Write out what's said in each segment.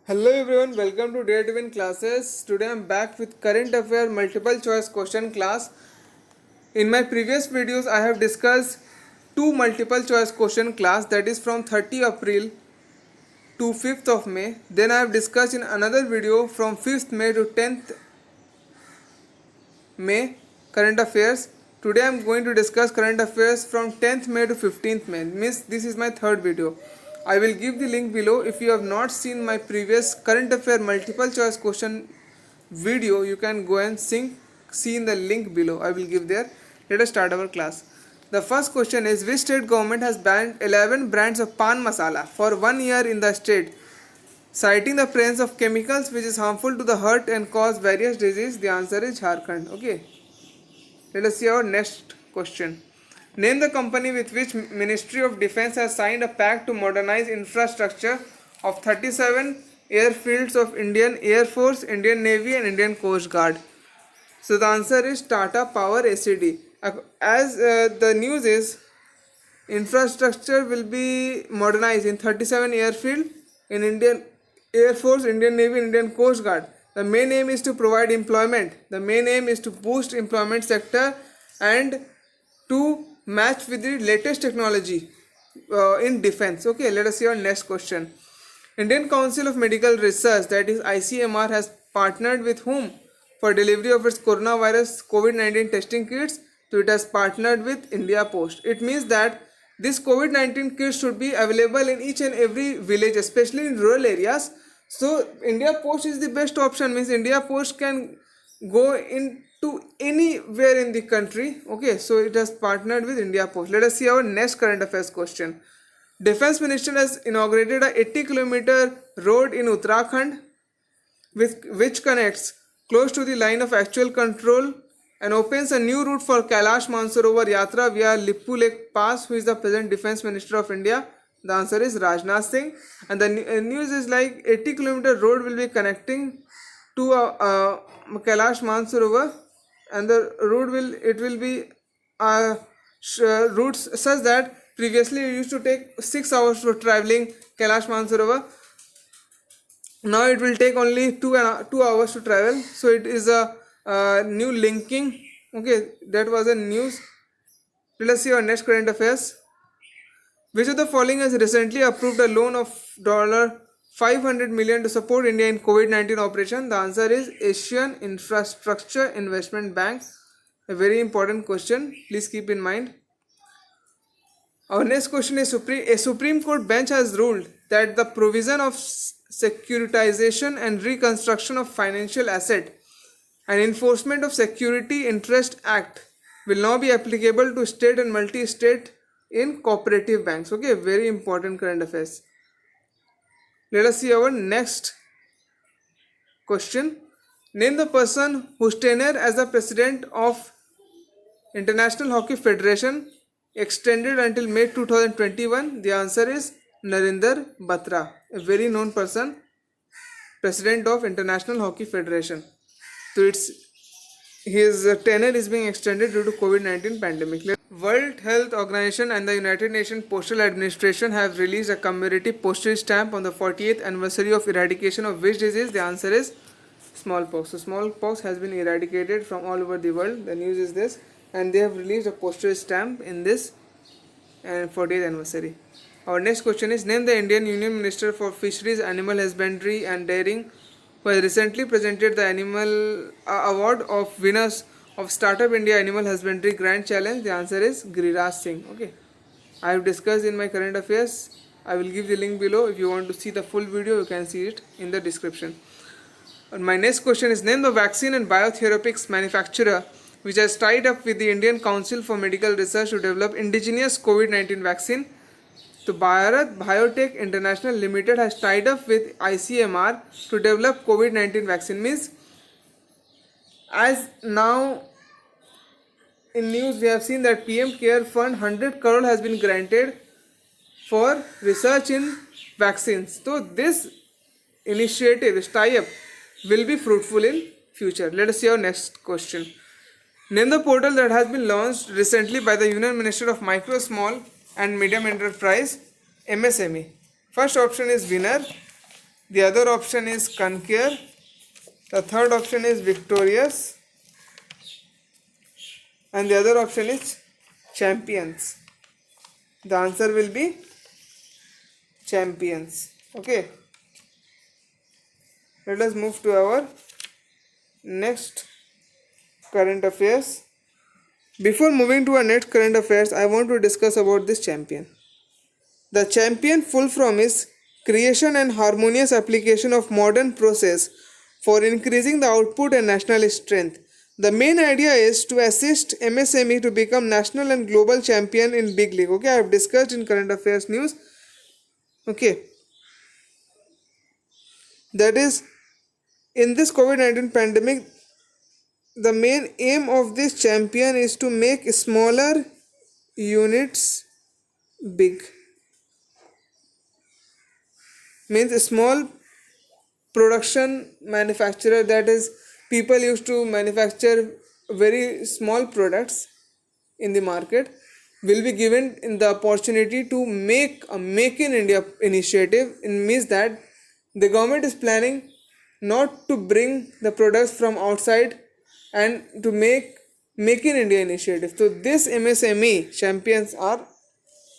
Hello everyone, welcome to Dare to Win classes. Today I'm back with current affair multiple choice question class. In my previous videos I have discussed two multiple choice question class, that is from 30 April to 5th of May. Then I have discussed in another video from 5th May to 10th May current affairs. Today I am going to discuss current affairs from 10th May to 15th May. Means this is my third video. I will give the link below. If you have not seen my previous current affair multiple choice question video, you can go and see in the link below. I will give there. Let us start our class. The first question is, which state government has banned 11 brands of pan masala for 1 year in the state, citing the presence of chemicals which is harmful to the heart and cause various diseases? The answer is Jharkhand. Okay. Let us see our next question. Name the company with which Ministry of Defence has signed a pact to modernize infrastructure of 37 airfields of Indian Air Force, Indian Navy and Indian Coast Guard. So the answer is Tata Power ACD. As the news is, infrastructure will be modernized in 37 airfield in Indian Air Force, Indian Navy and Indian Coast Guard. The main aim is to provide employment. The main aim is to boost employment sector and to match with the latest technology in defense. Okay, let us see our next question. Indian Council of Medical Research, that is ICMR, has partnered with whom for delivery of its coronavirus COVID-19 testing kits? So it has partnered with India Post. It means that this COVID-19 kits should be available in each and every village, especially in rural areas. So India Post is the best option. Means India Post can go into anywhere in the country. Okay, so it has partnered with India Post. Let us see our next current affairs question. Defense Minister has inaugurated a 80-kilometer road in Uttarakhand which connects close to the line of actual control and opens a new route for Kailash Mansarovar Yatra via Lippu Lake Pass. Who is the present Defense Minister of India? The answer is Rajnath Singh. And the news is like 80-kilometer road will be connecting to Kailash Mansarovar, and the route will be routes such that previously it used to take 6 hours for traveling Kailash Mansarovar. Now it will take only 2 hours to travel. So it is a new linking. Okay, that was a news. Let us see our next current affairs. Which of the following has recently approved a loan of $500 million to support India in COVID-19 operation? The answer is Asian Infrastructure Investment Bank. A very important question. Please keep in mind. Our next question is, a Supreme Court bench has ruled that the provision of securitization and reconstruction of financial asset and enforcement of Security Interest Act will now be applicable to state and multi-state in cooperative banks. Okay, very important current affairs. Let us see our next question. Name the person whose tenure as the president of International Hockey Federation extended until May 2021. The answer is Narinder Batra, a very known person, president of International Hockey Federation. So his tenure is being extended due to COVID-19 pandemic. World Health Organization and the United Nations Postal Administration have released a commemorative postage stamp on the 48th anniversary of eradication of which disease? The answer is smallpox. So smallpox has been eradicated from all over the world. The news is this, and they have released a postage stamp in this and 40th anniversary. Our next question is, name the Indian Union Minister for Fisheries, Animal Husbandry and Dairying who has recently presented the Animal Award of winners of Startup India Animal Husbandry Grand Challenge. The answer is Giriraj Singh. Okay, I have discussed in my current affairs. I will give the link below. If you want to see the full video, you can see it in the description. And my next question is, name the vaccine and biotherapeutics manufacturer which has tied up with the Indian Council for Medical Research to develop indigenous COVID-19 vaccine. So Bharat Biotech International Limited has tied up with ICMR to develop COVID-19 vaccine. Means, as now in news we have seen that PM Care Fund 100 crore has been granted for research in vaccines. So this initiative, this tie-up, will be fruitful in future. Let us see our next question. Name the portal that has been launched recently by the Union Minister of Micro, Small and Medium Enterprise, MSME. First option is winner. The other option is Conquer. The third option is Victorious. And the other option is Champions. The answer will be Champions. Okay. Let us move to our next current affairs. Before moving to our next current affairs, I want to discuss about this champion. The champion full form is creation and harmonious application of modern process for increasing the output and national strength. The main idea is to assist MSME to become national and global champion in big league. Okay, I have discussed in current affairs news. Okay, that is, in this COVID-19 pandemic, the main aim of this champion is to make smaller units big. Means a small production manufacturer, that is, people used to manufacture very small products in the market, will be given in the opportunity to make a Make in India initiative. It means that the government is planning not to bring the products from outside and to make in India initiative. So this MSME champions are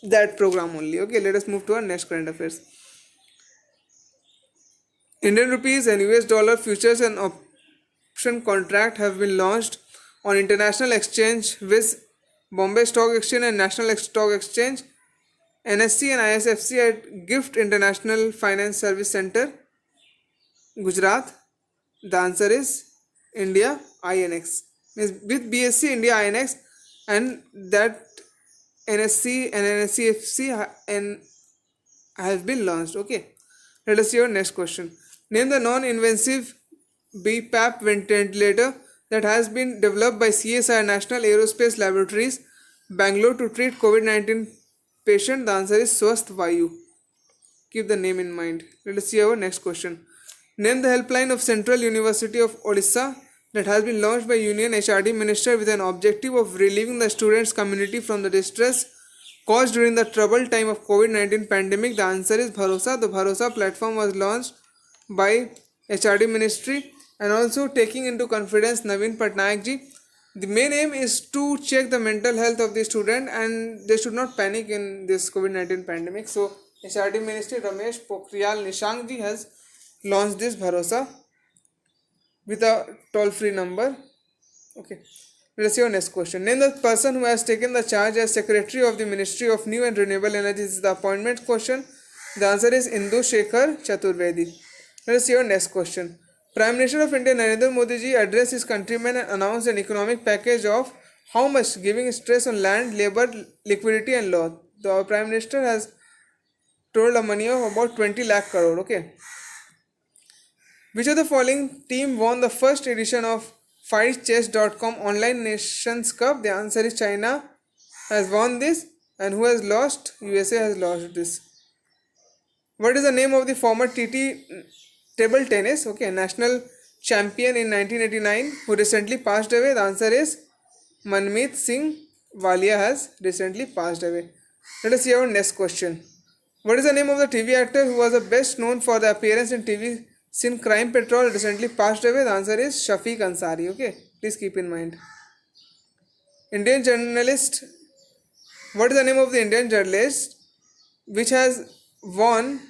that program only. Okay, let us move to our next current affairs. Indian rupees and US dollar futures and option contract have been launched on international exchange with Bombay Stock Exchange and National Stock Exchange, NSE and ISFC at GIFT International Finance Service Center, Gujarat. The answer is India INX. With BSE India INX and that NSC and NSCFC has been launched. Okay, let us see our next question. Name the non-invasive BPAP ventilator that has been developed by CSIR National Aerospace Laboratories, Bangalore, to treat COVID-19 patient. The answer is Swasth Vayu. Keep the name in mind. Let us see our next question. Name the helpline of Central University of Odisha that has been launched by Union HRD Minister with an objective of relieving the students' community from the distress caused during the troubled time of COVID-19 pandemic. The answer is Bharosa. The Bharosa platform was launched by HRD Ministry and also taking into confidence Naveen Patnaik ji. The main aim is to check the mental health of the student and they should not panic in this COVID-19 pandemic. So HRD Ministry Ramesh Pokhriyal Nishank ji has launched this Bharosa with a toll-free number. Okay, let's see our next question. Name the person who has taken the charge as Secretary of the Ministry of New and Renewable Energy. This is the appointment question. The answer is Indu Shekhar Chaturvedi. Let us see our next question. Prime Minister of India Narendra Modi ji addressed his countrymen and announced an economic package of how much, giving stress on land, labor, liquidity and law. The Prime Minister has told a money of about 20 lakh crore. Okay. Which of the following team won the first edition of FightChess.com Online Nations Cup? The answer is China has won this. And who has lost? USA has lost this. What is the name of the former TT table tennis, okay, national champion in 1989 who recently passed away? The answer is Manmeet Singh Walia has recently passed away. Let us see our next question. What is the name of the TV actor who was the best known for the appearance in TV scene Crime Patrol, recently passed away? The answer is Shafiq Ansari. Okay, please keep in mind. Indian journalist. What is the name of the Indian journalist which has won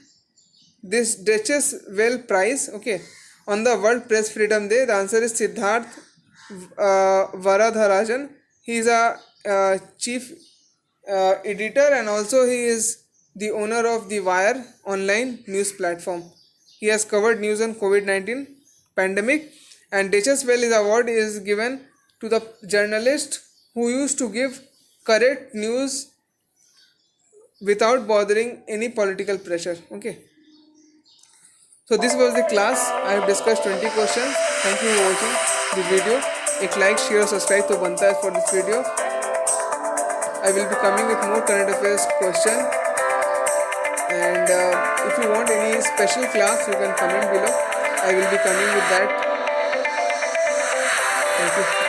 this Duchess Well Prize, okay, on the World Press Freedom Day? The answer is Siddharth Varadharajan. He is a chief editor and also he is the owner of the Wire online news platform. He has covered news on COVID-19 pandemic, and Duchess Well award is given to the journalist who used to give correct news without bothering any political pressure. Okay. So this was the class. I have discussed 20 questions. Thank you for watching the video. If like, share, subscribe to Banta for this video. I will be coming with more current affairs questions. And if you want any special class, you can comment below. I will be coming with that. Thank you.